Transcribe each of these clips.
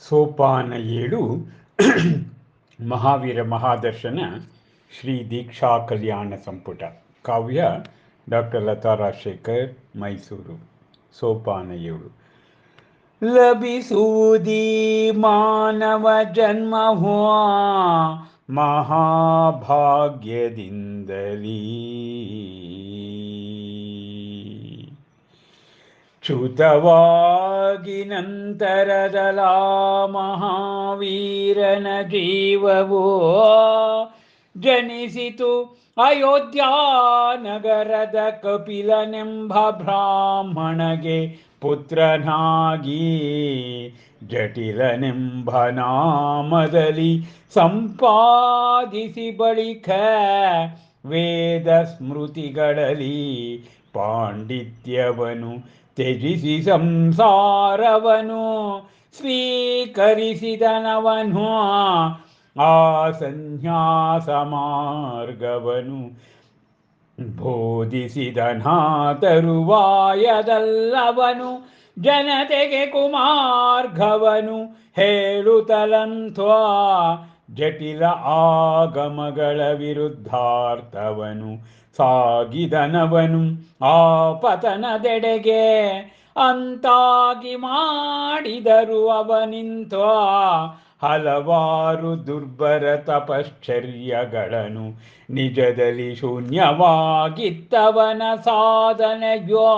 ಸೋಪಾನ 7 ಮಹಾವೀರ ಮಹಾದರ್ಶನ ಶ್ರೀ ದೀಕ್ಷಾ ಕಲ್ಯಾಣ ಸಂಪುಟ ಕಾವ್ಯ ಡಾಕ್ಟರ್ ಲತಾ ರಾಜಶೇಖರ್ ಮೈಸೂರು. ಸೋಪಾನ 7. ಲಭಿಸುವುದೀ ಮಾನವ ಜನ್ಮವೋ ಮಹಾಭಾಗ್ಯದಿಂದಲೀ, ಚ್ಯುತವಾಗಿ ನಂತರದಲ ಮಹಾವೀರನ ಜೀವವೋ ಜನಿಸಿತು ಅಯೋಧ್ಯ ನಗರದ ಕಪಿಲನೆಂಬ ಬ್ರಾಹ್ಮಣಗೆ ಪುತ್ರನಾಗಿ. ಜಟಿಲನೆಂಬ ನಾಮದಲ್ಲಿ ಸಂಪಾದಿಸಿ ಬಳಿಕ ವೇದ ಸ್ಮೃತಿಗಳಲ್ಲಿ ಪಾಂಡಿತ್ಯವನು ತ್ಯಜಿಸಿ ಸಂಸಾರವನು ಸ್ವೀಕರಿಸಿದನವನು. ಆ ಸನ್ಯಾಸ ಮಾರ್ಗವನು ಬೋಧಿಸಿದನಾ ತರುವಾಯದಲ್ಲವನು ಜನತೆಗೆ ಕುಮಾರ್ಗವನು ಹೇಳುತ್ತಲಂತ್ವಾ ಜಟಿಲ ಆಗಮಗಳ ವಿರುದ್ಧಾರ್ಥವನು ಸಾಗಿದನವನು ಆ ಪತನದೆಡೆಗೆ. ಅಂತಾಗಿ ಮಾಡಿದರು ಅವನಿಂತ್ವಾ ಹಲವಾರು ದುರ್ಬರ ತಪಶ್ಚರ್ಯಗಳನ್ನು. ನಿಜದಲ್ಲಿ ಶೂನ್ಯವಾಗಿತ್ತವನ ಸಾಧನೆಯೋ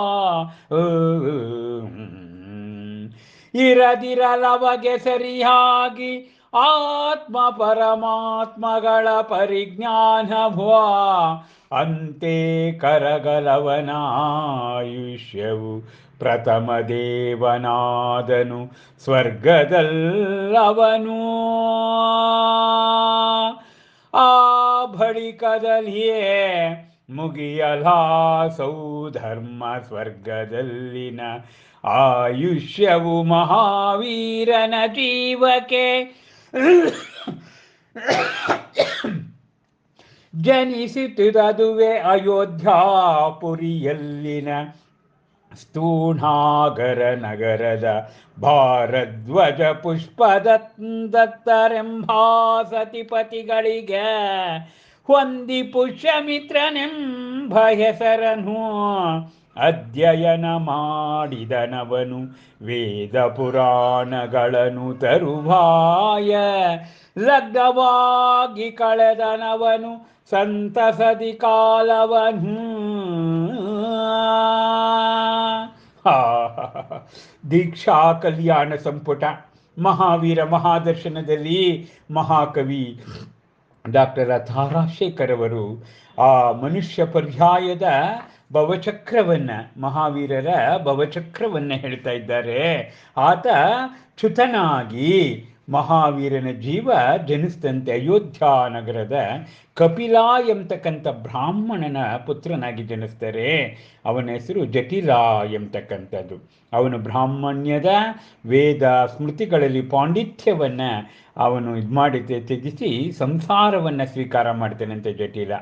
ಇರದಿರಲವಗೆ ಸರಿಯಾಗಿ ಆತ್ಮ ಪರಮಾತ್ಮಗಳ ಪರಿಜ್ಞಾನವೋ. ಅಂತೆ ಕರಗಲವನ ಆಯುಷ್ಯವು ಪ್ರಥಮ ದೇವನಾದನು ಸ್ವರ್ಗದಲ್ಲವನು. ಆ ಬಳಿಕದಲ್ಲಿಯೇ ಮುಗಿಯಲಾಸೌ ಧರ್ಮ ಸ್ವರ್ಗದಲ್ಲಿನ ಆಯುಷ್ಯವು ಮಹಾವೀರನ ಜೀವಕ್ಕೆ. ಜನಿಸಿತದುವೆ ಅಯೋಧ್ಯಾಪುರಿಯಲ್ಲಿನ ಸ್ಥೂಣಾಗರ ನಗರದ ಭಾರದ್ವಜ ಪುಷ್ಪದತ್ತರೆಂಬ ಸತಿಪತಿಗಳಿಗೆ ಹೊಂದಿ ಪುಷ್ಯಮಿತ್ರನೆಂಬ ಹೆಸರನು ಅಧ್ಯಯನ ಮಾಡಿದನವನು. ವೇದ ಪುರಾಣಗಳನ್ನು ತರುವಾಯ ಲಗ್ನವಾಗಿ ಕಳೆದನವನು ಸಂತಸದಿ ಕಾಲವನು. ದೀಕ್ಷಾ ಕಲ್ಯಾಣ ಸಂಪುಟ ಮಹಾವೀರ ಮಹಾದರ್ಶನದಲ್ಲಿ ಮಹಾಕವಿ ಡಾಕ್ಟರ್ ಲತಾ ರಾಜಶೇಖರ್ ಅವರು ಆ ಮನುಷ್ಯ ಪರ್ಯಾಯದ ಭವಚಕ್ರವನ್ನು, ಮಹಾವೀರರ ಭವಚಕ್ರವನ್ನು ಹೇಳ್ತಾ ಇದ್ದಾರೆ. ಆತ ಚ್ಯುತನಾಗಿ ಮಹಾವೀರನ ಜೀವ ಜನಿಸಿದಂತೆ ಅಯೋಧ್ಯ ನಗರದ ಕಪಿಲ ಎಂಬತಕ್ಕಂಥ ಬ್ರಾಹ್ಮಣನ ಪುತ್ರನಾಗಿ ಜನಿಸ್ತಾರೆ. ಅವನ ಹೆಸರು ಜಟಿಲ ಎಂಬತಕ್ಕಂಥದ್ದು. ಅವನು ಬ್ರಾಹ್ಮಣ್ಯದ ವೇದ ಸ್ಮೃತಿಗಳಲ್ಲಿ ಪಾಂಡಿತ್ಯವನ್ನು ಅವನು ತ್ಯಜಿಸಿ ಸಂಸಾರವನ್ನು ಸ್ವೀಕಾರ ಮಾಡ್ತಾನಂತೆ ಜಟಿಲ.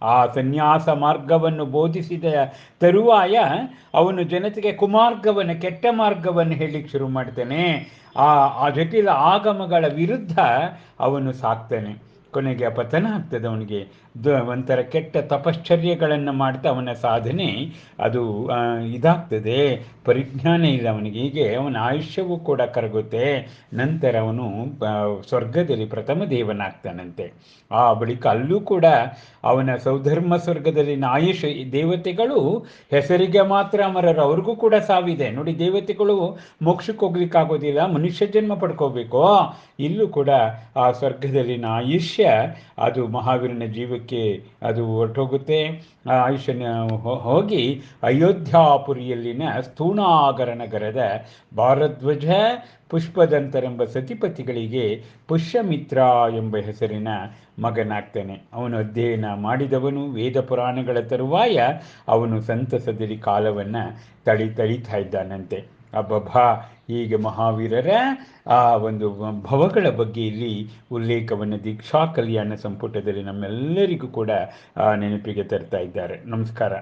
ಆ ಸನ್ಯಾಸ ಮಾರ್ಗವನ್ನು ಬೋಧಿಸಿದ ತರುವಾಯ ಅವನು ಜನತೆಗೆ ಕುಮಾರ್ಗವನ್ನು, ಕೆಟ್ಟ ಮಾರ್ಗವನ್ನು ಹೇಳಲಿಕ್ಕೆ ಶುರು ಮಾಡ್ತಾನೆ. ಆ ಜಟಿಲ ಆಗಮಗಳ ವಿರುದ್ಧ ಅವನು ಸಾಕ್ತಾನೆ. ಕೊನೆಗೆ ಪತನ ಆಗ್ತದೆ ಅವನಿಗೆ. ಒಂಥರ ಕೆಟ್ಟ ತಪಶ್ಚರ್ಯಗಳನ್ನು ಮಾಡ್ತಾ ಅವನ ಸಾಧನೆ ಅದು ಇದಾಗ್ತದೆ. ಪರಿಜ್ಞಾನ ಇಲ್ಲ ಅವನಿಗೆ. ಹೀಗೆ ಅವನ ಆಯುಷ್ಯವೂ ಕೂಡ ಕರಗುತ್ತೆ. ನಂತರ ಅವನು ಸ್ವರ್ಗದಲ್ಲಿ ಪ್ರಥಮ ದೇವನಾಗ್ತಾನಂತೆ. ಆ ಬಳಿಕ ಅಲ್ಲೂ ಕೂಡ ಅವನ ಸೌಧರ್ಮ ಸ್ವರ್ಗದಲ್ಲಿನ ಆಯುಷ್ ದೇವತೆಗಳು ಹೆಸರಿಗೆ ಮಾತ್ರ ಅಮರರು, ಅವ್ರಿಗೂ ಕೂಡ ಸಾವಿದೆ ನೋಡಿ. ದೇವತೆಗಳು ಮೋಕ್ಷಕ್ಕೆ ಹೋಗ್ಲಿಕ್ಕಾಗೋದಿಲ್ಲ, ಮನುಷ್ಯ ಜನ್ಮ ಪಡ್ಕೋಬೇಕು. ಇಲ್ಲೂ ಕೂಡ ಆ ಸ್ವರ್ಗದಲ್ಲಿನ ಆಯುಷ್ಯ ಅದು ಮಹಾವೀರನ ಜೀವಕ್ಕೆ ಅದು ಹೊರಟೋಗುತ್ತೆ. ಆ ಆಯುಷ್ಯನ ಹೋಗಿ ಅಯೋಧ್ಯಾಪುರಿಯಲ್ಲಿನ ಸ್ಥೂಣಾಗರ ನಗರದ ಭಾರದ್ವಜ ಪುಷ್ಪದಂತರೆಂಬ ಸತಿಪತಿಗಳಿಗೆ ಪುಷ್ಯಮಿತ್ರ ಎಂಬ ಹೆಸರಿನ ಮಗನಾಗ್ತಾನೆ. ಅವನು ಅಧ್ಯಯನ ಮಾಡಿದವನು, ವೇದ ಪುರಾಣಗಳ ತರುವಾಯ ಅವನು ಸಂತಸದಲ್ಲಿ ಕಾಲವನ್ನು ತಳಿತಾ ಇದ್ದಾನಂತೆ. ಅಬ್ಬಬ್ಬಾ, ಹೀಗೆ ಮಹಾವೀರರ ಆ ಒಂದು ಭವಗಳ ಬಗ್ಗೆ ಇಲ್ಲಿ ಉಲ್ಲೇಖವನ್ನು ದೀಕ್ಷಾ ಕಲ್ಯಾಣ ಸಂಪುಟದಲ್ಲಿ ನಮ್ಮೆಲ್ಲರಿಗೂ ಕೂಡ ನೆನಪಿಗೆ ತರ್ತಾ ಇದ್ದಾರೆ. ನಮಸ್ಕಾರ.